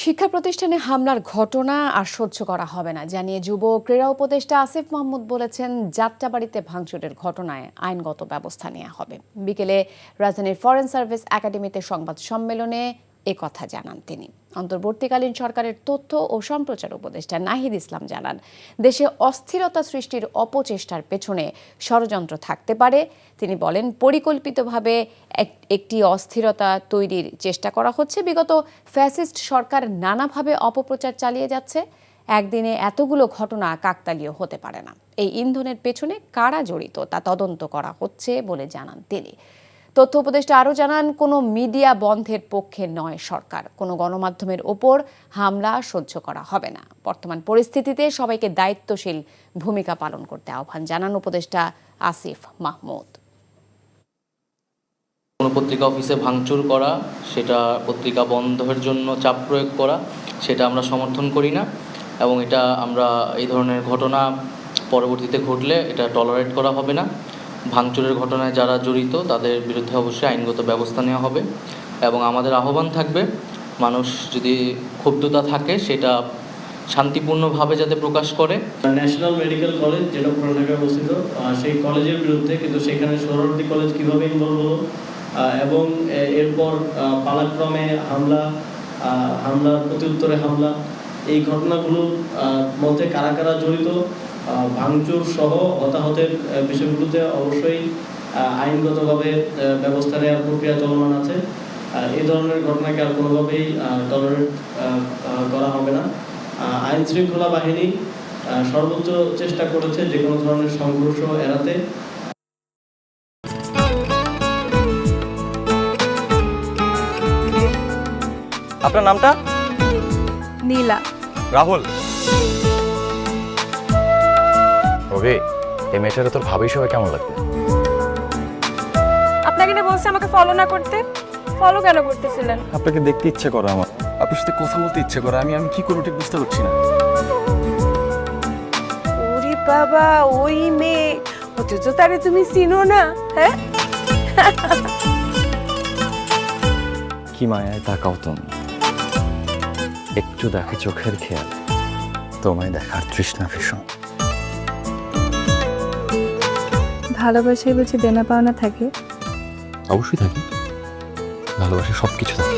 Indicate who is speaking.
Speaker 1: শিক্ষা প্রতিষ্ঠানে হামলার ঘটনা আর সহ্য করা হবে না জানিয়ে যুব ক্রীড়া উপদেষ্টা আসিফ মাহমুদ বলেছেন, যাত্রাবাড়িতে ভাঙচুরের ঘটনায় আইনগত ব্যবস্থা নেওয়া হবে। বিকেলে রাজধানীর ফরেন সার্ভিস একাডেমিতে সংবাদ সম্মেলনে কথা জানান তিনি। অন্তর্বর্তীকালীন সরকারের তথ্য ও সম্প্রচার উপদেষ্টা নাহিদ ইসলাম জানান, দেশে অস্থিরতা সৃষ্টির অপচেষ্টার পেছনে ষড়যন্ত্র থাকতে পারে। তিনি বলেন, পরিকল্পিতভাবে একটি অস্থিরতা তৈরির চেষ্টা করা হচ্ছে। বিগত ফ্যাসিস্ট সরকার নানাভাবে অপপ্রচার চালিয়ে যাচ্ছে। একদিনে এতগুলো ঘটনা কাকতালীয় হতে পারে না। এই ইন্ধনের পেছনে কারা জড়িত তা তদন্ত করা হচ্ছে বলে জানান তিনি। তথ্য উপদেষ্টা আরও জানান, কোনো মিডিয়া বন্ধের পক্ষে নয় সরকার। কোনো গণমাধ্যমের ওপর হামলা সহ্য করা হবে না। বর্তমান পরিস্থিতিতে সবাইকে দায়িত্বশীল ভূমিকা পালন করতে আহ্বান জানান উপদেষ্টা আসিফ মাহমুদ।
Speaker 2: কোনো পত্রিকা অফিসে ভাঙচুর করা, সেটা পত্রিকা বন্ধের জন্য চাপ প্রয়োগ করা, সেটা আমরা সমর্থন করি না এবং এটা আমরা এই ধরনের ঘটনা পরবর্তীতে ঘটলে এটা টলারেট করা হবে না। ভাঙচুরের ঘটনায় যারা জড়িত তাদের বিরুদ্ধে অবশ্যই আইনগত ব্যবস্থা নেওয়া হবে এবং আমাদের আহ্বান থাকবে, মানুষ যদি ক্ষুব্ধতা থাকে সেটা শান্তিপূর্ণভাবে যাতে প্রকাশ করে।
Speaker 3: ন্যাশনাল মেডিকেল কলেজ যেটা পুরান ঢাকায় অবস্থিত, সেই কলেজের বিরুদ্ধে কিন্তু সেখানে সোহরাওয়ার্দী কলেজ কীভাবে ইনভলভ হলো এবং এরপর পালাক্রমে হামলার প্রত্যুত্তরে হামলা, এই ঘটনাগুলোর মধ্যে কারা কারা জড়িত, ভাঙচুর সহ হতাহতের বিষয়গুলোতে অবশ্যই আইনগতভাবে ব্যবস্থা নেওয়ার প্রক্রিয়া চলমান আছে। এই ধরনের ঘটনাকে আর কোনোভাবেই টলারেট করা হবে না। আইন শৃঙ্খলা বাহিনী সর্বোচ্চ চেষ্টা করেছে যে কোনো ধরনের সংঘর্ষ এড়াতে।
Speaker 4: আপনার নামটা?
Speaker 5: নীলা।
Speaker 4: রাহুল। ওকে, এই মেয়েটারে তোর ভাবি সবাই কেমন লাগবে?
Speaker 5: আপনাকে না বলছে আমাকে ফলো না করতে? ফলো কেন করতেছিলেন?
Speaker 6: আপনাকে দেখতে ইচ্ছে করে আমার, আপনার সাথে কথা বলতে ইচ্ছে করে। আমি কি করবো ঠিক বুঝতে পারছি না।
Speaker 5: ওরে বাবা, ওই মেয়ে, অথচ তারে তুমি চিনো না? হ্যাঁ,
Speaker 6: কি মায়ায় তাকাও তুমি, একটু দেখে চোখের খেয়াল, তোমায় দেখার তৃষ্ণা ভীষণ।
Speaker 5: ভালোবাসায় বুঝি দেনা পাওনা থাকে?
Speaker 6: অবশ্যই থাকে, ভালোবাসা সবকিছু থাকে।